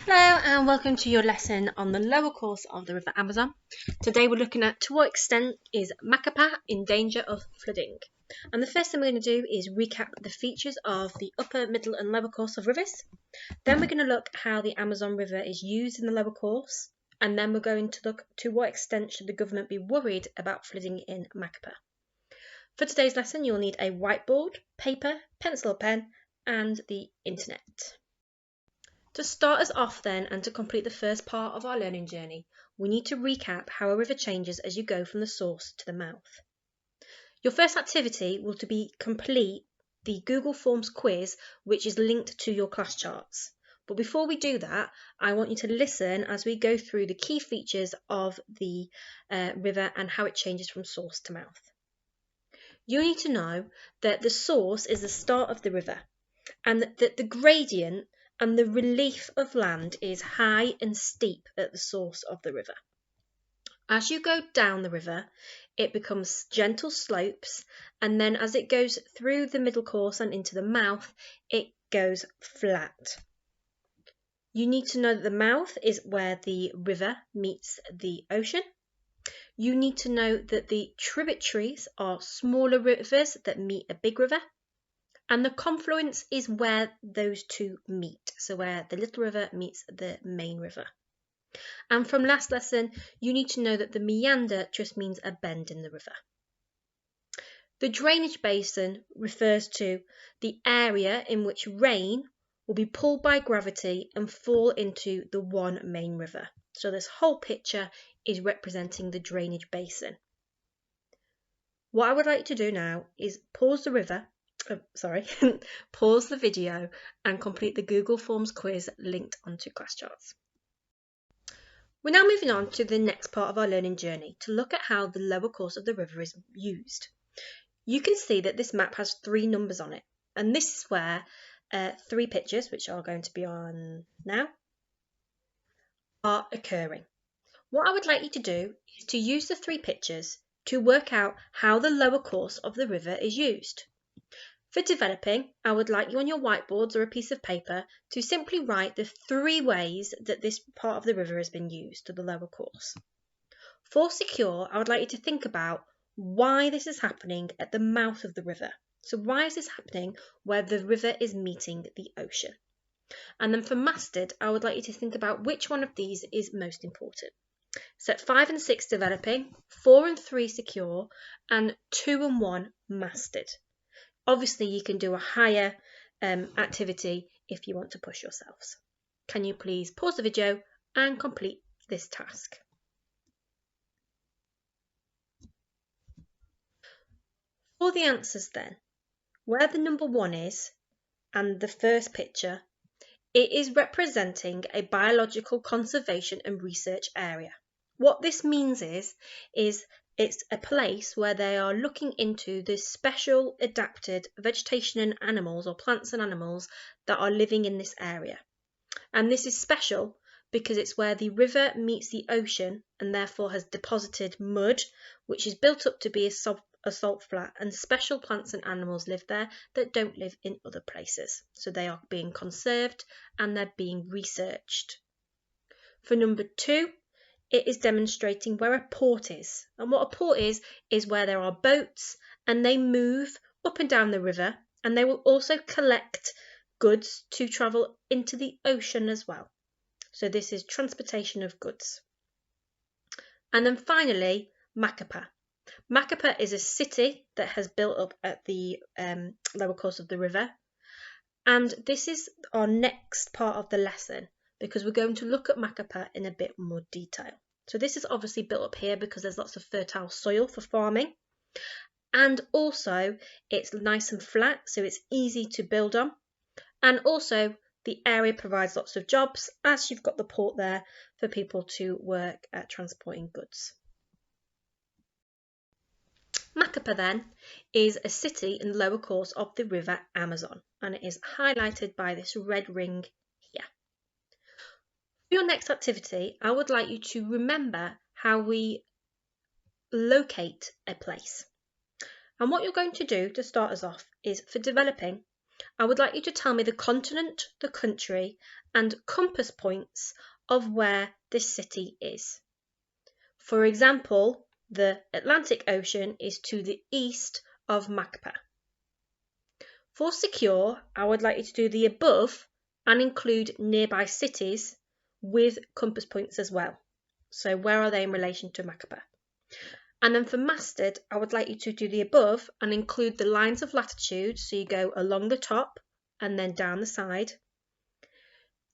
Hello and welcome to your lesson on the lower course of the River Amazon. Today we're looking at to what extent is Macapá in danger of flooding. And the first thing we're going to do is recap the features of the upper, middle and lower course of rivers. Then we're going to look at how the Amazon River is used in the lower course. And then we're going to look to what extent should the government be worried about flooding in Macapá. For today's lesson you'll need a whiteboard, paper, pencil or pen and the internet. To start us off then and to complete the first part of our learning journey, we need to recap how a river changes as you go from the source to the mouth. Your first activity will be complete the Google Forms quiz, which is linked to your class charts. But before we do that, I want you to listen as we go through the key features of the river and how it changes from source to mouth. You need to know that the source is the start of the river and that the gradient and the relief of land is high and steep at the source of the river. As you go down the river, it becomes gentle slopes, and then as it goes through the middle course and into the mouth, it goes flat. You need to know that the mouth is where the river meets the ocean. You need to know that the tributaries are smaller rivers that meet a big river. And the confluence is where those two meet, so where the little river meets the main river. And from last lesson, you need to know that the meander just means a bend in the river. The drainage basin refers to the area in which rain will be pulled by gravity and fall into the one main river. So this whole picture is representing the drainage basin. What I would like to do now is pause the video and complete the Google Forms quiz linked onto class charts. We're now moving on to the next part of our learning journey to look at how the lower course of the river is used. You can see that this map has 3 numbers on it, and this is where 3 pictures, which are going to be on now, are occurring. What I would like you to do is to use the 3 pictures to work out how the lower course of the river is used. For developing, I would like you on your whiteboards or a piece of paper to simply write the 3 ways that this part of the river has been used to the lower course. For secure, I would like you to think about why this is happening at the mouth of the river. So why is this happening where the river is meeting the ocean? And then for masted, I would like you to think about which one of these is most important. Set 5 and 6 developing, 4 and 3 secure, and 2 and 1 masted. Obviously, you can do a higher activity if you want to push yourselves. Can you please pause the video and complete this task? For the answers then, where the number 1 is and the first picture, it is representing a biological conservation and research area. What this means is it's a place where they are looking into the special adapted vegetation and animals or plants and animals that are living in this area. And this is special because it's where the river meets the ocean and therefore has deposited mud, which is built up to be a salt flat, and special plants and animals live there that don't live in other places. So they are being conserved and they're being researched. For number 2, it is demonstrating where a port is. And what a port is where there are boats and they move up and down the river, and they will also collect goods to travel into the ocean as well. So this is transportation of goods. And then finally, Macapá. Macapá is a city that has built up at the lower course of the river. And this is our next part of the lesson, because we're going to look at Macapá in a bit more detail. So this is obviously built up here because there's lots of fertile soil for farming, and also it's nice and flat, so it's easy to build on, and also the area provides lots of jobs as you've got the port there for people to work at transporting goods. Macapá then is a city in the lower course of the river Amazon, and it is highlighted by this red ring here. For your next activity, I would like you to remember how we locate a place. And what you're going to do to start us off is, for developing, I would like you to tell me the continent, the country, and compass points of where this city is. For example, the Atlantic Ocean is to the east of Macapá. For secure, I would like you to do the above and include nearby cities with compass points as well. So where are they in relation to Macapá? And then for mastered, I would like you to do the above and include the lines of latitude, so you go along the top and then down the side.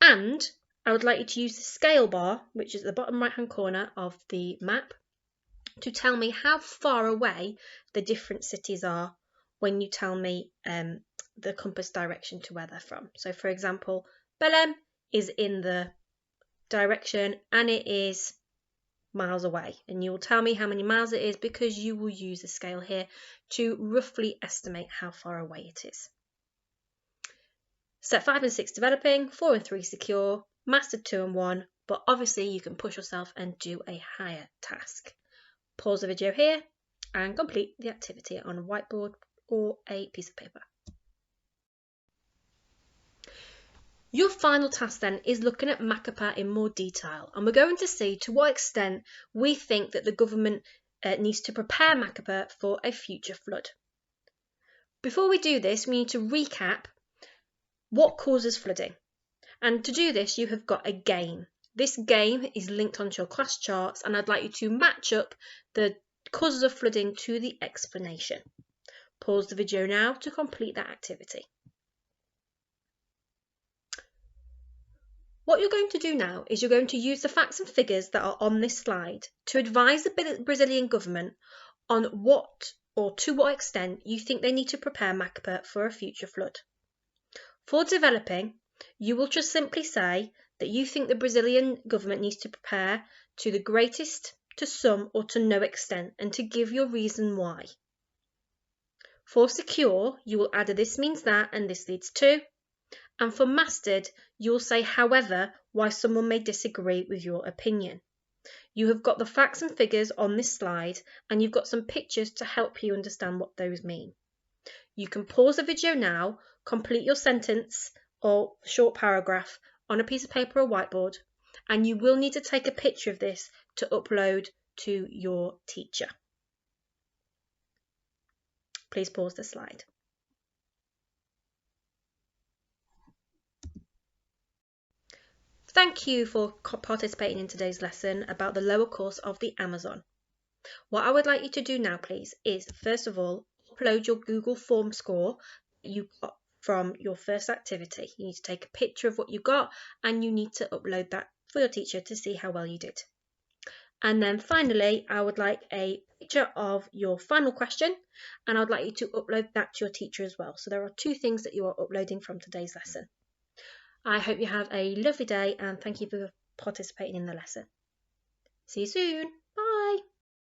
And I would like you to use the scale bar, which is at the bottom right hand corner of the map, to tell me how far away the different cities are when you tell me the compass direction to where they're from. So for example, Belém is in the direction and it is miles away, and you will tell me how many miles it is because you will use the scale here to roughly estimate how far away it is. Step 5 and 6 developing, 4 and 3 secure, mastered 2 and 1, but obviously you can push yourself and do a higher task. Pause the video here and complete the activity on a whiteboard or a piece of paper. Your final task then is looking at Macapá in more detail, and we're going to see to what extent we think that the government needs to prepare Macapá for a future flood. Before we do this, we need to recap what causes flooding. And to do this, you have got a game. This game is linked onto your class charts, and I'd like you to match up the causes of flooding to the explanation. Pause the video now to complete that activity. What you're going to do now is you're going to use the facts and figures that are on this slide to advise the Brazilian government on what or to what extent you think they need to prepare Macapá for a future flood. For developing, you will just simply say that you think the Brazilian government needs to prepare to the greatest, to some, or to no extent, and to give your reason why. For secure, you will add a this means that and this leads to. And for mastered, you will say, however, why someone may disagree with your opinion. You have got the facts and figures on this slide, and you've got some pictures to help you understand what those mean. You can pause the video now, complete your sentence or short paragraph on a piece of paper or whiteboard, and you will need to take a picture of this to upload to your teacher. Please pause the slide. Thank you for participating in today's lesson about the lower course of the Amazon. What I would like you to do now, please, is first of all, upload your Google Form score that you got from your first activity. You need to take a picture of what you got and you need to upload that for your teacher to see how well you did. And then finally, I would like a picture of your final question and I would like you to upload that to your teacher as well. So there are 2 things that you are uploading from today's lesson. I hope you have a lovely day and thank you for participating in the lesson. See you soon.